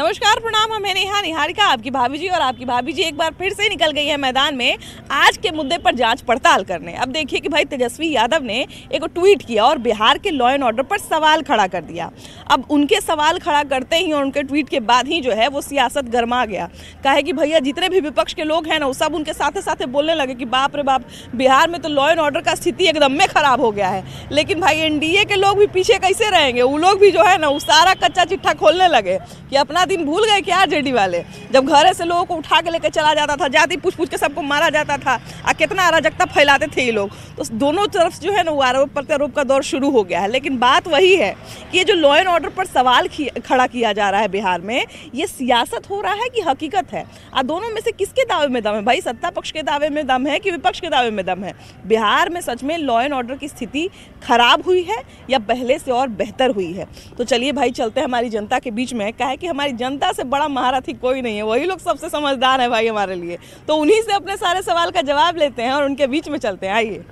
नमस्कार, प्रणाम। हम नेहा निहारिका, आपकी भाभी जी। और आपकी भाभी जी एक बार फिर से निकल गई है मैदान में आज के मुद्दे पर जांच पड़ताल करने। अब देखिए कि भाई तेजस्वी यादव ने एक ट्वीट किया और बिहार के लॉ एंड ऑर्डर पर सवाल खड़ा कर दिया। अब उनके सवाल खड़ा करते ही और उनके ट्वीट के बाद ही जो है वो सियासत गर्मा गया। कहे कि भैया जितने भी विपक्ष के लोग हैं ना, वो सब उनके साथ साथ बोलने लगे कि बाप रे बाप, बिहार में तो लॉ एंड ऑर्डर का स्थिति एकदम में खराब हो गया है। लेकिन भाई एनडीए के लोग भी पीछे कैसे रहेंगे? वो लोग भी जो है ना, वो सारा कच्चा चिट्ठा खोलने लगे कि अपना दिन भूल गए क्या आरजेडी वाले, जब घर से लोगों को उठा के लेकर चला जाता था, जाति पूछ पूछ के सबको मारा जाता था, और कितना अराजकता फैलाते थे ये लोग। तो दोनों तरफ जो है ना, वो आरोप प्रत्यारोप का दौर शुरू हो गया है। लेकिन बात वही है कि ये जो लॉ एंड ऑर्डर पर सवाल खड़ा किया जा रहा है बिहार में, ये सियासत हो रहा है कि हकीकत है? दोनों में से किसके दावे में दम है? भाई सत्ता पक्ष के दावे में दम है कि विपक्ष के दावे में दम है? बिहार में सच में लॉ एंड ऑर्डर की स्थिति खराब हुई है या पहले से और बेहतर हुई है? तो चलिए भाई चलते हैं हमारी जनता के बीच में। कहे कि हमारी जनता से बड़ा महारथी कोई नहीं है, वही लोग सबसे समझदार है भाई हमारे लिए। तो उन्हीं से अपने सारे सवाल का जवाब लेते हैं और उनके बीच में चलते हैं। आइए।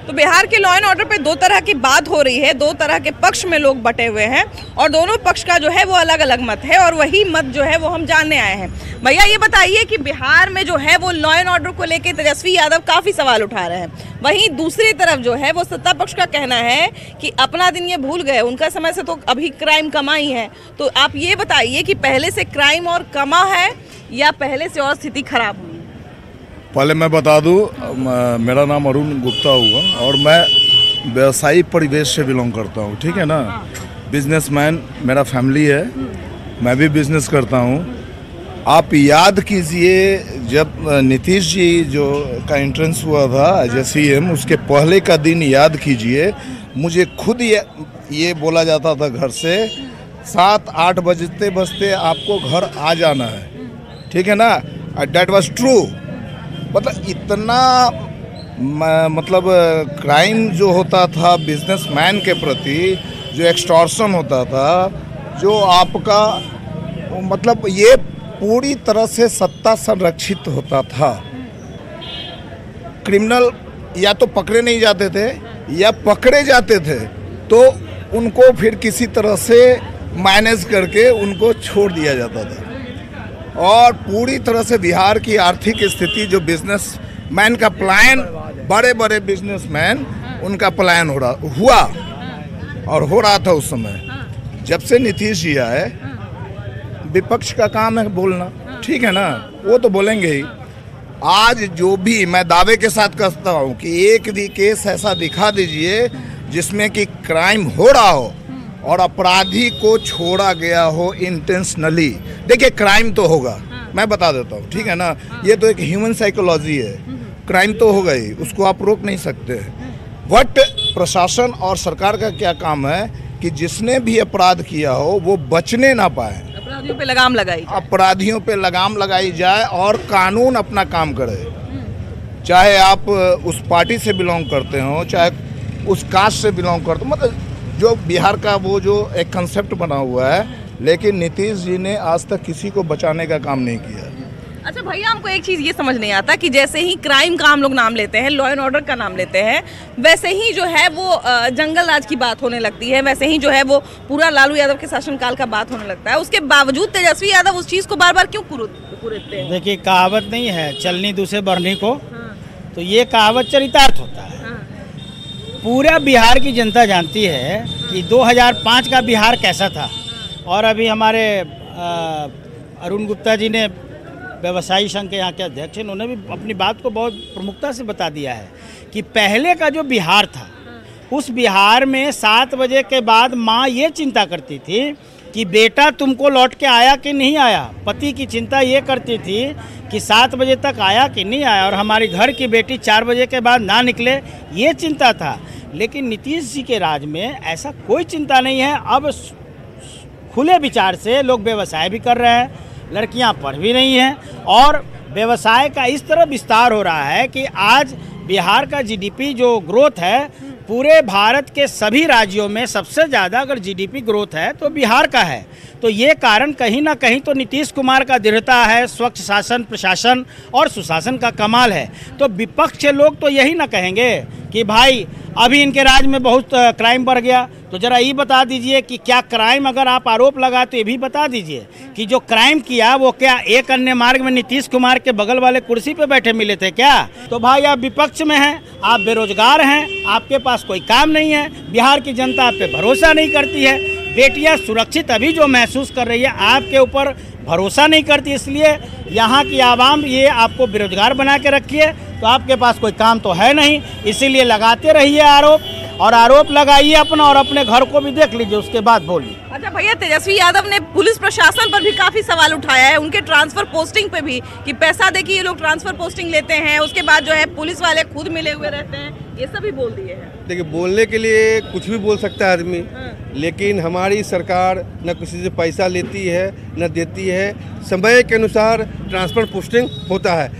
तो बिहार के लॉ एंड ऑर्डर पे दो तरह की बात हो रही है, दो तरह के पक्ष में लोग बटे हुए हैं और दोनों पक्ष का जो है वो अलग अलग मत है और वही मत जो है वो हम जानने आए हैं। भैया ये बताइए कि बिहार में जो है वो लॉ एंड ऑर्डर को लेकर तेजस्वी यादव काफ़ी सवाल उठा रहे हैं, वहीं दूसरी तरफ जो है वो सत्ता पक्ष का कहना है कि अपना दिन ये भूल गए, उनका समय से तो अभी क्राइम कमा ही है। तो आप ये बताइए कि पहले से क्राइम और कमा है या पहले से और स्थिति खराब हुई? पहले मैं बता दूं, मेरा नाम अरुण गुप्ता हुआ और मैं व्यवसायिक परिवेश से बिलोंग करता हूं, ठीक है ना। बिजनेसमैन मेरा फैमिली है, मैं भी बिजनेस करता हूं। आप याद कीजिए जब नीतीश जी जो का एंट्रेंस हुआ था एज ए सीएम, उसके पहले का दिन याद कीजिए। मुझे खुद ये बोला जाता था घर से 7-8 बजते आपको घर आ जाना है, ठीक है ना। That was true. मतलब इतना मतलब क्राइम जो होता था बिजनेसमैन के प्रति, जो एक्सटॉर्शन होता था, जो आपका मतलब ये पूरी तरह से सत्ता संरक्षित होता था। क्रिमिनल या तो पकड़े नहीं जाते थे या पकड़े जाते थे तो उनको फिर किसी तरह से मैनेज करके उनको छोड़ दिया जाता था। और पूरी तरह से बिहार की आर्थिक स्थिति, जो बिजनेसमैन का प्लान, बड़े बड़े बिजनेसमैन उनका प्लान हुआ और हो रहा था उस समय। जब से नीतीश जी आए, विपक्ष का काम है बोलना, ठीक है ना, वो तो बोलेंगे ही। आज जो भी मैं दावे के साथ कहता हूँ कि एक भी केस ऐसा दिखा दीजिए जिसमें कि क्राइम हो रहा हो और अपराधी को छोड़ा गया हो इंटेंशनली। देखिए क्राइम तो होगा, मैं बता देता हूँ, ठीक है ना। ये तो एक ह्यूमन साइकोलॉजी है, क्राइम तो होगा ही, उसको आप रोक नहीं सकते। बट प्रशासन और सरकार का क्या काम है कि जिसने भी अपराध किया हो वो बचने ना पाए, अपराधियों पे लगाम लगाई जाए और कानून अपना काम करे। चाहे आप उस पार्टी से बिलोंग करते हो, चाहे उस कास्ट से बिलोंग करते हो, मतलब जो बिहार का वो जो एक कंसेप्ट बना हुआ है। लेकिन नीतीश जी ने आज तक किसी को बचाने का काम नहीं किया। अच्छा भैया, हमको एक चीज़ ये समझ नहीं आता कि जैसे ही क्राइम का हम लोग नाम लेते हैं, लॉ एंड ऑर्डर का नाम लेते हैं, वैसे ही जो है वो जंगल राज की बात होने लगती है, वैसे ही जो है वो पूरा लालू यादव के शासनकाल का बात होने लगता है। उसके बावजूद तेजस्वी यादव उस चीज़ को बार बार क्यों कुरेदते हैं? देखिए, कहावत नहीं है चलनी दूसरे बढ़ने को, तो ये कहावत चरितार्थ होता है। पूरा बिहार की जनता जानती है कि 2005 का बिहार कैसा था। और अभी हमारे अरुण गुप्ता जी ने, व्यवसायी संघ के यहाँ के अध्यक्ष, उन्होंने भी अपनी बात को बहुत प्रमुखता से बता दिया है कि पहले का जो बिहार था, उस बिहार में 7 बजे के बाद माँ ये चिंता करती थी कि बेटा तुमको लौट के आया कि नहीं आया। पति की चिंता ये करती थी कि 7 बजे तक आया कि नहीं आया और हमारी घर की बेटी 4 बजे के बाद ना निकले, ये चिंता था। लेकिन नीतीश जी के राज में ऐसा कोई चिंता नहीं है। अब खुले विचार से लोग व्यवसाय भी कर रहे हैं, लड़कियां पढ़ भी रही हैं और व्यवसाय का इस तरह विस्तार हो रहा है कि आज बिहार का जीडीपी जो ग्रोथ है पूरे भारत के सभी राज्यों में सबसे ज़्यादा अगर जीडीपी ग्रोथ है तो बिहार का है। तो ये कारण कहीं ना कहीं तो नीतीश कुमार का दृढ़ता है, स्वच्छ शासन, प्रशासन और सुशासन का कमाल है। तो विपक्ष के लोग तो यही ना कहेंगे कि भाई अभी इनके राज्य में बहुत क्राइम बढ़ गया। तो ज़रा ये बता दीजिए कि क्या क्राइम, अगर आप आरोप लगाए तो ये भी बता दीजिए कि जो क्राइम किया वो क्या एक अन्य मार्ग में नीतीश कुमार के बगल वाले कुर्सी पे बैठे मिले थे क्या? तो भाई आप विपक्ष में हैं, आप बेरोजगार हैं, आपके पास कोई काम नहीं है, बिहार की जनता आप पे भरोसा नहीं करती है, बेटियां सुरक्षित अभी जो महसूस कर रही है आपके ऊपर भरोसा नहीं करती, इसलिए यहाँ की आवाम ये आपको बेरोजगार बना के रखी है। तो आपके पास कोई काम तो है नहीं, इसीलिए लगाते रहिए आरोप, और आरोप लगाइए अपना और अपने घर को भी देख लीजिए, उसके बाद बोलिए। अच्छा भैया, तेजस्वी यादव ने पुलिस प्रशासन पर भी काफी सवाल उठाया है, उनके ट्रांसफर पोस्टिंग पे भी, कि पैसा दे के ये लोग ट्रांसफर पोस्टिंग लेते हैं, उसके बाद जो है पुलिस वाले खुद मिले हुए रहते हैं, ये सभी बोल दिए हैं। देखिए, बोलने के लिए कुछ भी बोल सकता है आदमी, लेकिन हमारी सरकार न किसी से पैसा लेती है न देती है, समय के अनुसार ट्रांसफर पोस्टिंग होता है।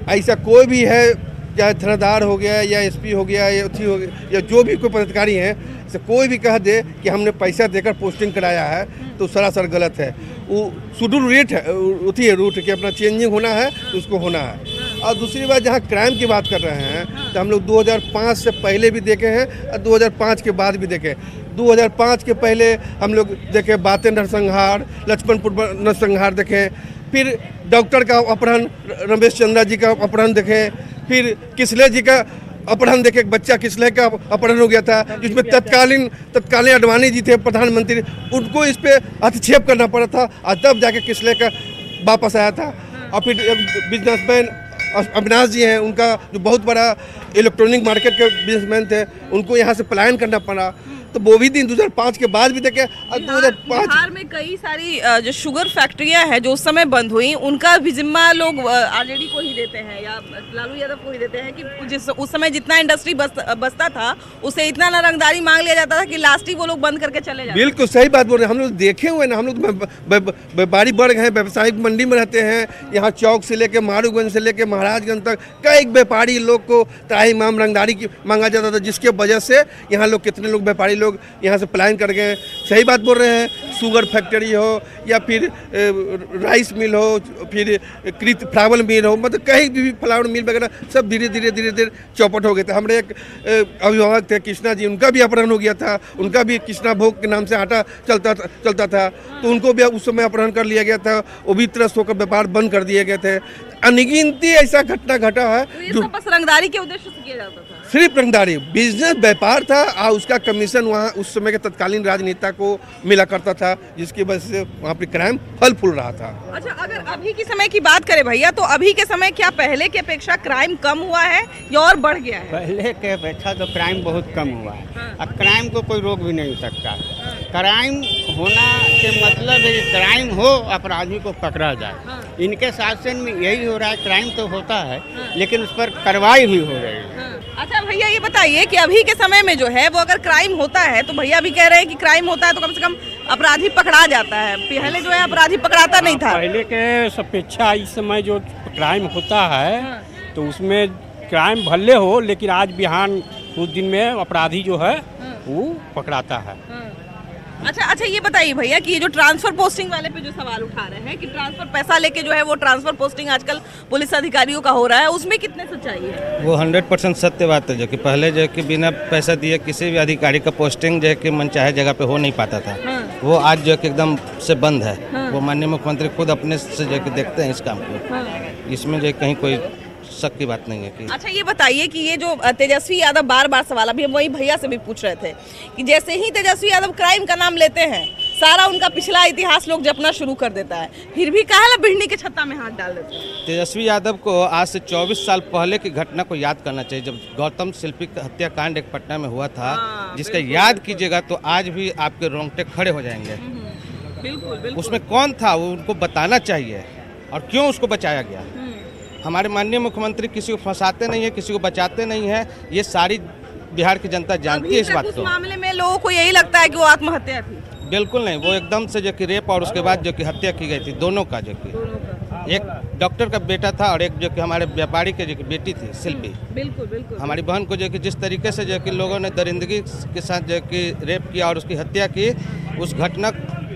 ऐसा कोई भी है, चाहे थानेदार हो गया या एसपी हो गया या हो गया या जो भी कोई पदाधिकारी हैं, से कोई भी कह दे कि हमने पैसा देकर पोस्टिंग कराया है तो सरासर गलत है। वो शेड्यूल रेट है, उसी है रूट कि अपना चेंजिंग होना है तो उसको होना है। और दूसरी बात, जहाँ क्राइम की बात कर रहे हैं तो हम लोग 2005 से पहले भी देखे हैं और 2005 के बाद भी देखे। 2005 के पहले हम लोग देखे बातें नरसंहार, लक्ष्मणपुर नरसंहार देखे, फिर डॉक्टर का अपहरण, रमेश चंद्रा जी का अपहरण देखे, फिर किसले जी का अपहरण देखे, एक बच्चा किसले का अपहरण हो गया था, जिसमें तत्कालीन अडवाणी जी थे प्रधानमंत्री, उनको इस पे हस्तक्षेप करना पड़ा था और तब जाके किसले का वापस आया था। और फिर बिजनेसमैन अविनाश जी हैं, उनका जो बहुत बड़ा इलेक्ट्रॉनिक मार्केट के बिजनेसमैन थे, उनको यहाँ से पलायन करना पड़ा। तो वो भी दिन 2005 के बाद भी देखे। और 2005 बिहार में कई सारी जो शुगर फैक्ट्रियां हैं जो उस समय बंद हुई, उनका भी जिम्मा लोग आरजेडी को ही देते हैं या लालू यादव को ही देते हैं कि उस समय जितना इंडस्ट्री बसता था उससे इतना ना रंगदारी मांग लिया जाता था कि लास्ट ही वो लोग बंद करके चले जाते। बिल्कुल सही बात बोल रहे हैं, हम लोग देखे हुए ना, हम लोग व्यापारी वर्ग हैं, व्यावसायिक मंडी में रहते हैं, यहाँ चौक से लेके मारूगंज से लेके महाराजगंज तक कई व्यापारी लोग को त्राहिमाम रंगदारी की मांगा जाता था, जिसके वजह से यहाँ लोग कितने लोग व्यापारी लोग यहाँ से पलायन कर गए। सही बात बोल रहे हैं, शुगर फैक्ट्री हो या फिर राइस मिल हो, फिर कृत फ्लावर मिल हो, मतलब कहीं भी फ्लावर मिल वगैरह सब धीरे धीरे चौपट हो गए थे। हमारे एक अभिभावक थे कृष्णा जी, उनका भी अपहरण हो गया था, उनका भी कृष्णा भोग के नाम से आटा चलता था, तो उनको भी उस समय अपहरण कर लिया गया था, वो भी त्रस्त होकर व्यापार बंद कर दिए गए थे। अनगिनती ऐसा घटना घटा है जो बस रंगदारी के उद्देश्य से किया जाता था, सिर्फ रंगदारी, बिजनेस व्यापार था और उसका कमीशन वहाँ उस समय के तत्कालीन राजनेता को मिला करता था, जिसकी वजह से वहाँ पर क्राइम फल फूल रहा था। अच्छा, अगर अभी के समय की बात करें भैया, तो अभी के समय क्या पहले की अपेक्षा क्राइम कम हुआ है या और बढ़ गया है? पहले के अपेक्षा तो क्राइम बहुत कम हुआ है। अब क्राइम को कोई रोक भी नहीं सकता। क्राइम होना के मतलब है कि क्राइम हो, अपराधी को पकड़ा जाए। इनके शासन में यही हो रहा है, क्राइम तो होता है लेकिन उस पर कार्रवाई भी हो रही है। अच्छा भैया, ये बताइए कि अभी के समय में जो है वो अगर क्राइम होता है, तो भैया भी कह रहे हैं कि क्राइम होता है तो कम से कम अपराधी पकड़ा जाता है, पहले जो है अपराधी पकड़ाता नहीं था। पहले के अपेक्षा इस समय जो क्राइम होता है तो उसमें क्राइम भले हो, लेकिन आज बिहान कुछ दिन में अपराधी जो है वो पकड़ाता है। अच्छा, ये बताइए भैया कि ये जो ट्रांसफर पोस्टिंग वाले पे जो सवाल उठा रहे हैं कि ट्रांसफर पैसा लेके जो है वो ट्रांसफर पोस्टिंग आजकल पुलिस अधिकारियों का हो रहा है, उसमें कितने सच्चाई है? वो 100% सत्य बात है, जो कि पहले जो कि बिना पैसा दिए किसी भी अधिकारी का पोस्टिंग जो है कि मनचाहे जगह पे हो नहीं पाता था। वो आज जो कि एकदम से बंद है। वो माननीय मुख्यमंत्री खुद अपने से जो कि देखते हैं इस काम को, इसमें जो कहीं कोई शक की बात नहीं है कि। अच्छा, ये बताइए कि ये जो तेजस्वी यादव बार सवाल, अभी हम वही भैया से भी पूछ रहे थे कि जैसे ही तेजस्वी यादव क्राइम का नाम लेते हैं, सारा उनका पिछला इतिहास लोग जपना शुरू कर देता है, फिर भी काहे ला बिढ़नी के छत्ता में हाथ डाल देते हैं? तेजस्वी यादव को आज से 24 साल पहले की घटना को याद करना चाहिए, जब गौतम शिल्पी का हत्याकांड एक पटना में हुआ था, जिसका याद कीजिएगा तो आज भी आपके रोंगटे खड़े हो जाएंगे। बिल्कुल। उसमें कौन था वो उनको बताना चाहिए और क्यों उसको बचाया गया। हमारे माननीय मुख्यमंत्री किसी को फंसाते नहीं है, किसी को बचाते नहीं है, ये सारी बिहार की जनता जानती है इस बात को। उस मामले में लोगों को यही लगता है कि वो आत्महत्या थी। बिल्कुल नहीं, वो एकदम से जो कि रेप और उसके बाद जो कि हत्या की गई थी, दोनों का जो कि एक डॉक्टर का बेटा था और एक जो कि हमारे व्यापारी के जो कि बेटी थी शिल्पी। बिल्कुल बिल्कुल। हमारी बहन को जो कि जिस तरीके से जो कि लोगों ने दरिंदगी के साथ जो कि रेप किया और उसकी हत्या की, उस घटना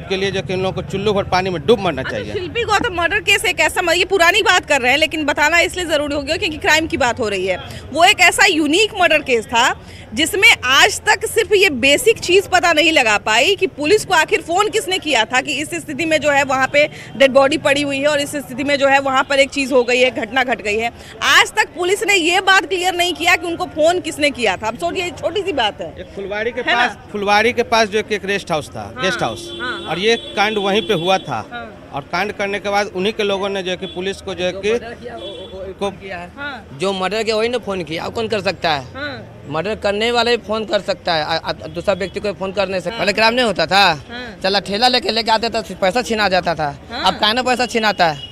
के लिए जो कि इन लोगों को चुल्लू भर पानी में डूब मरना चाहिए। शिल्पी गौतम मर्डर केस एक ऐसा, ये पुरानी बात कर रहे हैं लेकिन बताना इसलिए जरूरी हो गया क्योंकि क्राइम की बात हो रही है। वो एक ऐसा यूनिक मर्डर केस था जिसमें आज तक सिर्फ ये बेसिक चीज पता नहीं लगा पाई कि पुलिस को आखिर फोन किसने किया था कि इस स्थिति में जो है वहाँ पे डेड बॉडी पड़ी हुई है और इस स्थिति में जो है वहाँ पर एक चीज हो गई है, घटना घट गई है। आज तक पुलिस ने ये बात क्लियर नहीं किया कि उनको फोन किसने किया था। अब सोचिए, छोटी सी बात है। एक फुलवाड़ी के पास जो कि एक रेस्ट हाउस था, गेस्ट हाउस, और ये कांड वहीं पे हुआ था। और कांड करने के बाद उन्हीं के लोगों ने जो कि पुलिस को जो कि जो मर्डर किया वही ने फोन किया। अब कौन कर सकता है? मर्डर करने वाले फोन कर सकता है, दूसरा व्यक्ति को फोन करने से। पहले क्राइम नहीं होता था, चला ठेला लेके आते थे, पैसा छीना जाता था। अब काहे ना पैसा छीनाता है?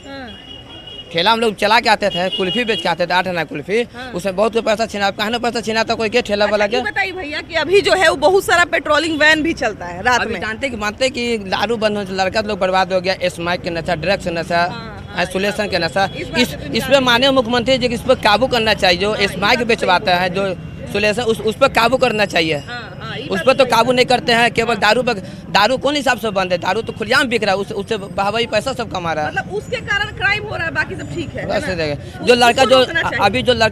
ठेला हम लोग चला के आते थे, कुल्फी बेच के आते थे, 8 आना कुल्फी, उसमें बहुत को पैसा छीना। कहाँ ना पैसा छीना था कोई के ठेला वाला के। बताइए भैया कि अभी जो है वो बहुत सारा पेट्रोलिंग वैन भी चलता है रात में। मानते कि दारू बंद हो, लड़का लोग बर्बाद हो गया, स्मैक के नशा, ड्रग्स नशा, आइसोलेशन के नशा। इस पर माननीय मुख्यमंत्री जी इस पर काबू करना चाहिए। जो स्मैक बेचवाता है, जो सोलेशन, उस पर काबू करना चाहिए। उस पर तो काबू नहीं करते हैं। केवल दारू कौन हिसाब से बंद है? दारू तो खुलेआम बिक रहा है, उससे बहावाई पैसा सब कमा रहा है। मतलब उसके कारण क्राइम हो रहा है, बाकी सब ठीक है। जो लड़का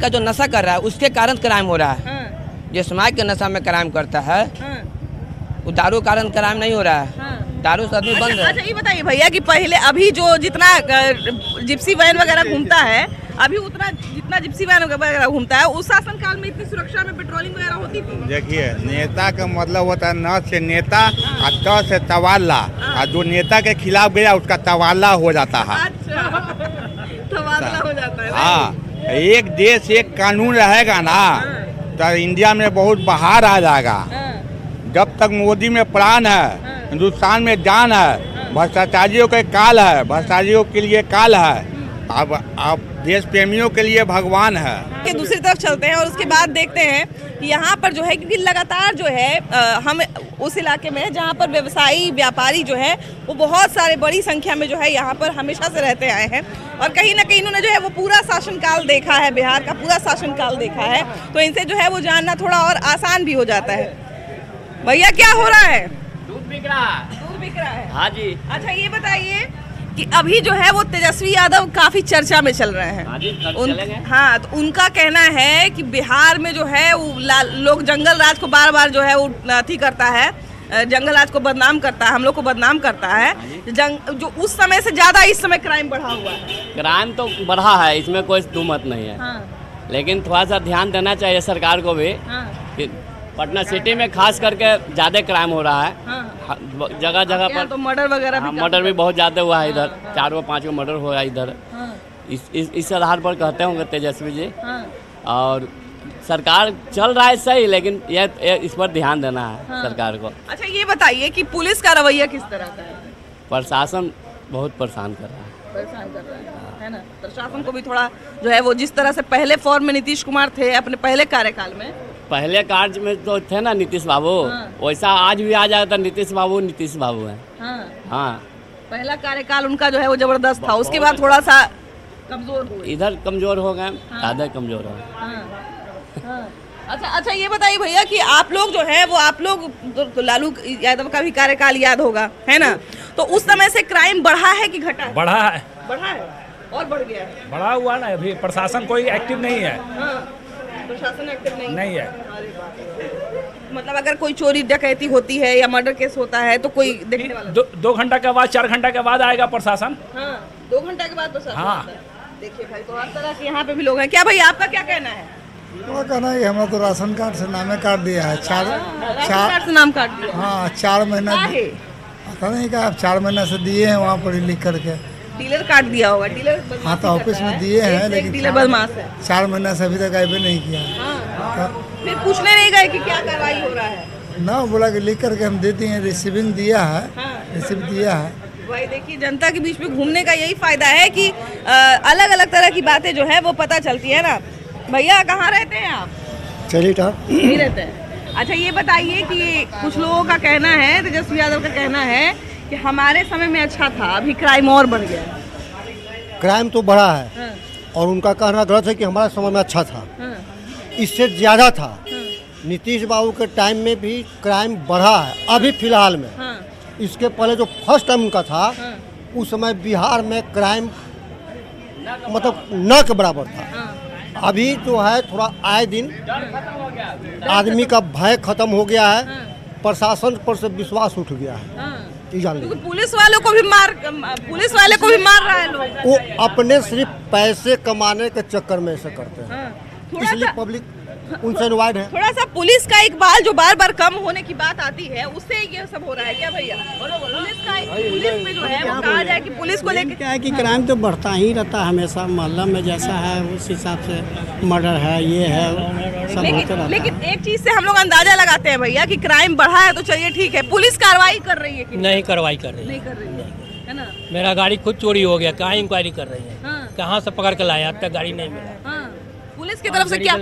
जो नशा कर रहा है उसके कारण क्राइम हो रहा है। जो स्मैक के नशा में क्राइम करता है वो दारू कारण क्राइम नहीं हो रहा है। दारू से आदमी बंद है। अच्छा ये बताइए भैया कि पहले अभी जो जितना जिप्सी वैन वगैरह घूमता है, अभी उतना जितना जिप्सी वैन वगैरह घूमता है, उस शासन काल में इतनी सुरक्षा में पेट्रोलिंग वगैरह होती थी? देखिए, नेता का मतलब होता है न से नेता और त से तवाला, और जो नेता के खिलाफ गया उसका तवाला हो जाता है। अच्छा, तबादला हो जाता है। हाँ, एक देश एक कानून रहेगा ना तो इंडिया में बहुत बाहर आ जाएगा। जब तक मोदी में प्राण है, हिंदुस्तान में जान है, भ्रष्टाचारियों के काल है, भ्रष्टाचारियों के लिए काल है, अब देश प्रेमियों के लिए भगवान है। कि दूसरी तरफ चलते हैं और उसके बाद देखते हैं कि यहाँ पर जो है, क्योंकि लगातार जो है हम उस इलाके में जहाँ पर व्यवसायी व्यापारी जो है वो बहुत सारे बड़ी संख्या में जो है यहाँ पर हमेशा से रहते आए हैं और कहीं ना कहीं इन्होंने जो है वो पूरा शासनकाल देखा है, बिहार का पूरा शासनकाल देखा है, तो इनसे जो है वो जानना थोड़ा और आसान भी हो जाता है। भैया क्या हो रहा है? दूध बिक रहा है। हाँ जी। अच्छा ये बताइए कि अभी जो है वो तेजस्वी यादव काफी चर्चा में चल रहे हैं। हाँ, तो उनका कहना है कि बिहार में जो है वो लोग जंगल राज को बार बार जो है वो अथी करता है, जंगल राज को बदनाम करता है, हम लोग को बदनाम करता है। जो उस समय से ज्यादा इस समय क्राइम बढ़ा हुआ है। क्राइम तो बढ़ा है, इसमें कोई दो मत नहीं है। हाँ। लेकिन थोड़ा सा ध्यान देना चाहिए सरकार को भी। हाँ। कि पटना सिटी में खास करके ज्यादा क्राइम हो रहा है। हाँ। जगह जगह पर तो मर्डर वगैरह भी मर्डर भी बहुत ज्यादा हुआ है इधर। 4-5 मर्डर हुआ है इधर। हाँ। इस आधार पर कहते होंगे तेजस्वी जी। हाँ। और सरकार चल रहा है सही, लेकिन ये इस पर ध्यान देना है। हाँ। सरकार को। अच्छा ये बताइए कि पुलिस का रवैया किस तरह का है? प्रशासन बहुत परेशान कर रहा है। परेशान कर रहा है ना? प्रशासन को भी थोड़ा जो है वो जिस तरह से पहले फॉर्म में नीतीश कुमार थे अपने पहले कार्यकाल में, पहले कार्य में तो थे ना नीतीश बाबू। हाँ। वैसा आज भी आ जाता नीतीश बाबू है। हाँ। हाँ, पहला कार्यकाल उनका जो है वो जबरदस्त था, उसके बाद थोड़ा सा कमजोर हुए। इधर कमजोर हो गए। हाँ। ज्यादा कमजोर हो गए। हाँ। हाँ। अच्छा ये बताइए भैया कि आप लोग जो है वो आप लोग तो लालू यादव का भी कार्यकाल याद होगा, है ना? तो उस समय से क्राइम बढ़ा है कि घटा है? बढ़ा है। बढ़ा है और बढ़ गया है। बढ़ा हुआ ना, अभी प्रशासन कोई एक्टिव नहीं है। हाँ। प्रशासन एक्टिव नहीं है। मतलब अगर कोई चोरी डकैती होती है या मर्डर केस होता है तो कोई देखने वाला 2 घंटा के बाद 4 घंटा के बाद आएगा प्रशासन। हाँ, 2 घंटा के बाद प्रशासन। हाँ। देखिए भाई, तो हर तरह के यहाँ पे भी लोग हैं। क्या भाई आपका क्या कहना है? वो कहना है हमारा तो राशन कार्ड से नामे काट दिया है। चार से नाम काट दिया। हाँ, 4 महीना पता नहीं क्या, 4 महीना से दिए हैं वहाँ पर लिख करके। डीलर काट दिया होगा। डीलर हाँ, तो ऑफिस में दिए हैं, लेकिन डीलर बदमाश है। 4 महीना से अभी तक आए भी नहीं किया। हाँ। फिर पूछने नहीं गए कि क्या कार्रवाई हो रहा है? ना, बोला कि लिख करके हम दे दिए, रिसीविंग दिया है। हाँ। रिसीव दिया है। भाई देखिए, जनता के बीच में घूमने का यही फायदा है कि अलग अलग तरह की बातें जो है वो पता चलती है ना। भैया कहाँ रहते हैं आप? चलिए नहीं रहते हैं। अच्छा ये बताइए कि कुछ लोगों का कहना है, तेजस्वी यादव का कहना है कि हमारे समय में अच्छा था, अभी क्राइम और बढ़ गया है। क्राइम तो बढ़ा है और उनका कहना गलत है कि हमारा समय में अच्छा था, इससे ज़्यादा था। नीतीश बाबू के टाइम में भी क्राइम बढ़ा है अभी फिलहाल में। इसके पहले जो फर्स्ट टाइम उनका था उस समय बिहार में क्राइम मतलब न के बराबर था। अभी जो है थोड़ा आए दिन आदमी का भय खत्म हो गया है, प्रशासन पर से विश्वास उठ गया है। तो पुलिस वाले को भी मार रहा है लोग। वो अपने सिर्फ पैसे कमाने के चक्कर में ऐसे करते हैं, इसलिए पब्लिक उनसे इनवाइड है। थोड़ा सा पुलिस का इकबाल जो बार बार कम होने की बात आती है उससे ये सब हो रहा है क्या भैया? पुलिस में जो है वो कहा जाए कि पुलिस को लेकर क्या है कि क्राइम तो बढ़ता ही रहता है हमेशा, मोहल्ला में जैसा है उस हिसाब से मर्डर है, ये है, सब होते रहता है। लेकिन एक चीज से हम लोग अंदाजा लगाते हैं भैया कि क्राइम बढ़ा है तो चलिए ठीक है, पुलिस कार्रवाई कर रही है कि नहीं? कार्रवाई कर रही है ना। मेरा गाड़ी खुद चोरी हो गया, कहाँ इंक्वायरी कर रही है? कहाँ से पकड़ के लाया, अब तक गाड़ी नहीं मिला। पुलिस की तरफ से क्या?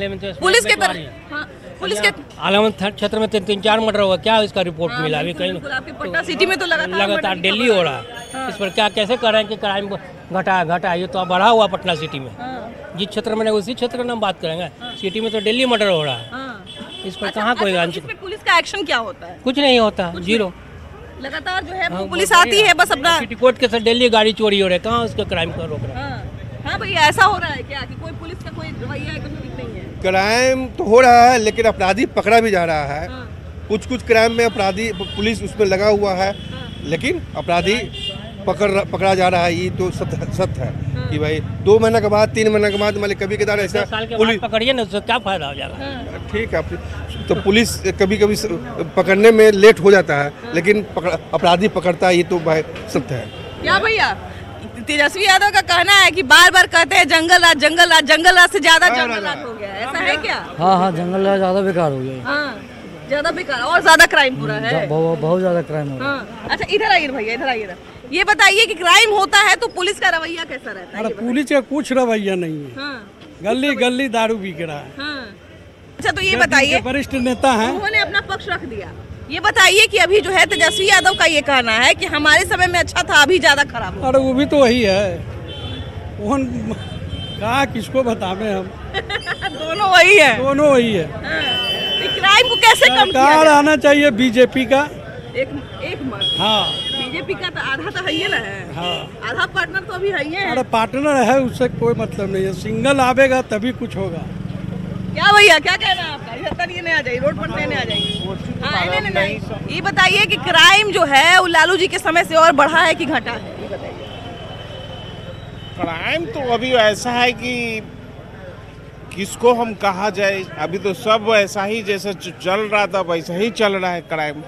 पुलिस के आलमगंज क्षेत्र में 3-4 मर्डर हुआ, क्या इसका रिपोर्ट मिला? अभी कहीं पटना सिटी में तो लगातार डेली हो रहा है। इस पर क्या कैसे कर रहे हैं कि क्राइम घटा? ये तो बढ़ा हुआ पटना सिटी में। जिस क्षेत्र में उसी क्षेत्र में हम बात करेंगे, सिटी में तो डेली मर्डर हो रहा है। इस पर कहाँ कोई पुलिस का एक्शन क्या होता है? कुछ नहीं होता, जीरो। लगातार जो है पुलिस आती है बस अपना कोर्ट के साथ डेली गाड़ी चोरी हो रही है, कहाँ उसका क्राइम को रोक रहा है? हाँ भैया, ऐसा हो रहा है क्या कि कोई पुलिस का कोई रवैया नहीं है? क्राइम तो हो रहा है लेकिन अपराधी पकड़ा भी जा रहा है। कुछ क्राइम में अपराधी पुलिस उसमें लगा हुआ है लेकिन अपराधी पकड़ा जा रहा है। ये तो सत्य है कि भाई 2 महीने के बाद 3 महीने के बाद मतलब कभी कदार ऐसा पुलिस पकड़िए ना, उससे क्या फायदा हो जाएगा? ठीक है, तो पुलिस कभी कभी पकड़ने में लेट हो जाता है लेकिन अपराधी पकड़ता है, ये तो भाई सत्य है। क्या भैया, तेजस्वी यादव का कहना है कि बार बार कहते हैं जंगल राज से ज्यादा जंगल राज हो गया है, ऐसा है क्या? हाँ, जंगल राज ज्यादा बेकार हो गया। ज्यादा बेकार और ज्यादा क्राइम हो रहा है। बहुत ज्यादा क्राइम हो रहा है। अच्छा इधर आइए भैया, इधर आइए। ये बताइए कि क्राइम होता है तो पुलिस का रवैया कैसा रहता है? अरे पुलिस का कुछ रवैया नहीं है, गली गली दारू बिक रहा है। अच्छा तो ये बताइए, वरिष्ठ नेता है, उन्होंने अपना पक्ष रख दिया। ये बताइए कि अभी जो है तेजस्वी यादव का ये कहना है कि हमारे समय में अच्छा था, अभी ज्यादा खराब हो। अरे वो भी तो वही है, कहा किसको बतावे हम दोनों वही है। क्राइम को कैसे कम किया जाए? आना चाहिए बीजेपी का एक मत। हाँ, बीजेपी का तो आधा तो है ही ना है। हाँ, आधा पार्टनर तो अभी है ही है। अरे पार्टनर है, उससे कोई मतलब नहीं है, सिंगल आवेगा तभी कुछ होगा। क्या भैया, क्या कहना है आपका? इधर नहीं आ जाइए, रोड पर नहीं आ जाइए। नहीं, ये बताइए कि क्राइम जो है वो लालू जी के समय से और बढ़ा है कि घटा है? ये बताइए। क्राइम तो अभी ऐसा है कि किसको हम कहा जाए, अभी तो सब वैसा ही जैसा चल रहा था वैसा ही चल रहा है क्राइम।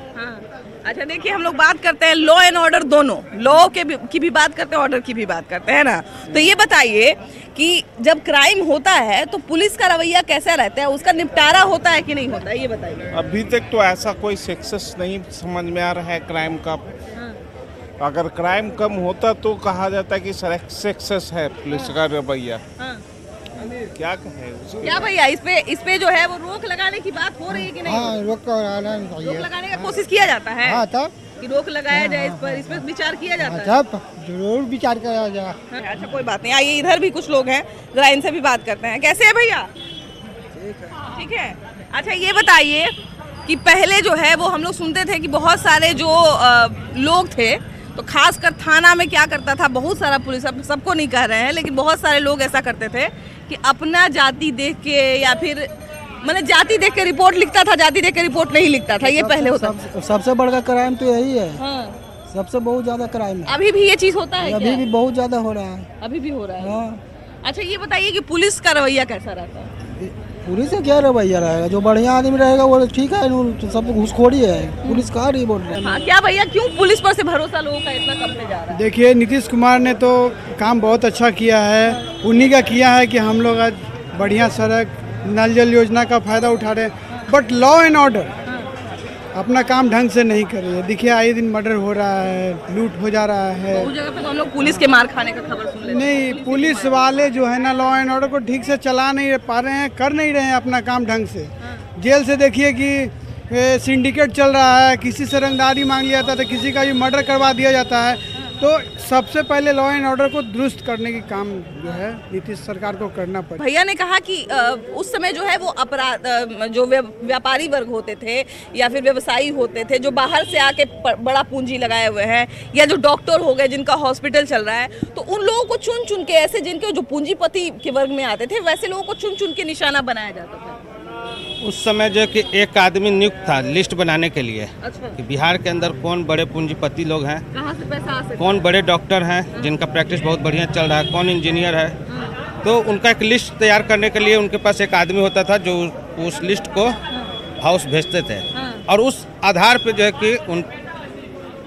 अच्छा देखिए, हम लोग बात करते हैं लॉ एंड ऑर्डर, दोनों लॉ की भी बात करते हैं, ऑर्डर की भी बात करते हैं ना। तो ये बताइए कि जब क्राइम होता है तो पुलिस का रवैया कैसा रहता है, उसका निपटारा होता है कि नहीं होता है, ये बताइए। अभी तक तो ऐसा कोई सक्सेस नहीं समझ में आ रहा है क्राइम का। अगर क्राइम कम होता तो कहा जाता है कि सक्सेस है पुलिस का रवैया। क्या कहें? क्या भैया, इस पे जो है वो रोक लगाने की बात हो रही है कि नहीं? हाँ, रोक लगाने का कोशिश किया जाता है। हाँ, तब कि रोक लगाया जाए इस पर विचार किया जाता है। तब जरूर विचार किया जाए। अच्छा कोई बात नहीं, आइए इधर भी कुछ लोग हैं, जरा इनसे भी बात करते हैं। कैसे है भैया? ठीक है। अच्छा ये बताइए कि पहले जो है वो हम लोग सुनते थे कि बहुत सारे जो लोग थे, तो खासकर थाना में क्या करता था, बहुत सारा पुलिस, अब सबको नहीं कह रहे हैं लेकिन बहुत सारे लोग ऐसा करते थे कि अपना जाति देख के या फिर मैंने जाति देख के रिपोर्ट लिखता था, जाति देख के रिपोर्ट नहीं लिखता था। ये पहले होता था। सबसे बड़ा क्राइम तो यही है। सबसे बहुत ज्यादा क्राइम है। अभी भी ये चीज होता है? अभी भी बहुत ज्यादा हो रहा है। अभी भी हो रहा है। अच्छा ये बताइए कि पुलिस का रवैया कैसा रहता है? पुलिस का क्या रवैया रहेगा, जो बढ़िया आदमी रहेगा वो ठीक है, सब घूसखोरी है, पुलिस का रिपोर्ट। हाँ, क्या भैया, क्यों पुलिस पर से भरोसा लोगों का इतना कम जा रहा है? देखिए नीतीश कुमार ने तो काम बहुत अच्छा किया है, उन्हीं का किया है कि हम लोग आज बढ़िया सड़क, नल जल योजना का फायदा उठा रहे हैं, बट लॉ एंड ऑर्डर अपना काम ढंग से नहीं कर रही है। देखिए आए दिन मर्डर हो रहा है, लूट हो जा रहा है। उस जगह पे तो हम लोग पुलिस के मार खाने का खबर सुन लेते हैं। नहीं, पुलिस वाले जो है ना लॉ एंड ऑर्डर को ठीक से चला नहीं पा रहे हैं, कर नहीं रहे हैं अपना काम ढंग से। जेल से देखिए कि सिंडिकेट चल रहा है, किसी से रंगदारी मांग लिया जाता है, किसी का भी मर्डर करवा दिया जाता है। तो सबसे पहले लॉ एंड ऑर्डर को दुरुस्त करने की काम जो है नीतीश सरकार को करना पड़ेगा। भैया ने कहा कि उस समय जो है वो अपराध जो व्यापारी वर्ग होते थे या फिर व्यवसायी होते थे जो बाहर से आके बड़ा पूंजी लगाए हुए हैं, या जो डॉक्टर हो गए जिनका हॉस्पिटल चल रहा है, तो उन लोगों को चुन चुन के, ऐसे जिनके जो पूंजीपति के वर्ग में आते थे वैसे लोगों को चुन चुन के निशाना बनाया जाता था। उस समय जो कि एक आदमी नियुक्त था लिस्ट बनाने के लिए। अच्छा। कि बिहार के अंदर कौन बड़े पूंजीपति लोग हैं, कहाँ से पैसा आ सकता है, कौन बड़े डॉक्टर हैं जिनका प्रैक्टिस बहुत बढ़िया चल रहा है, कौन इंजीनियर है। तो उनका एक लिस्ट तैयार करने के लिए उनके पास एक आदमी होता था जो उस लिस्ट को हाउस भेजते थे, और उस आधार पर जो है कि उन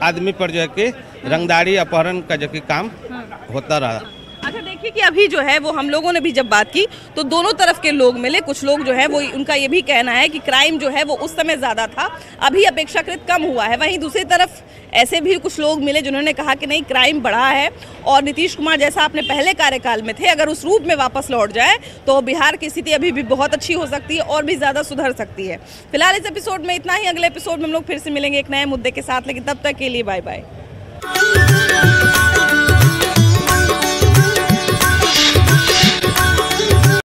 आदमी पर जो है कि रंगदारी अपहरण का जो कि काम होता रहा। अच्छा, देखिए कि अभी जो है वो हम लोगों ने भी जब बात की तो दोनों तरफ के लोग मिले। कुछ लोग जो है वो उनका ये भी कहना है कि क्राइम जो है वो उस समय ज़्यादा था, अभी अपेक्षाकृत कम हुआ है। वहीं दूसरी तरफ ऐसे भी कुछ लोग मिले जिन्होंने कहा कि नहीं, क्राइम बढ़ा है और नीतीश कुमार जैसा अपने पहले कार्यकाल में थे अगर उस रूप में वापस लौट जाए तो बिहार की स्थिति अभी भी बहुत अच्छी हो सकती है और भी ज़्यादा सुधर सकती है। फिलहाल इस एपिसोड में इतना ही। अगले एपिसोड में हम लोग फिर से मिलेंगे एक नए मुद्दे के साथ, लेकिन तब तक के लिए बाय बाय।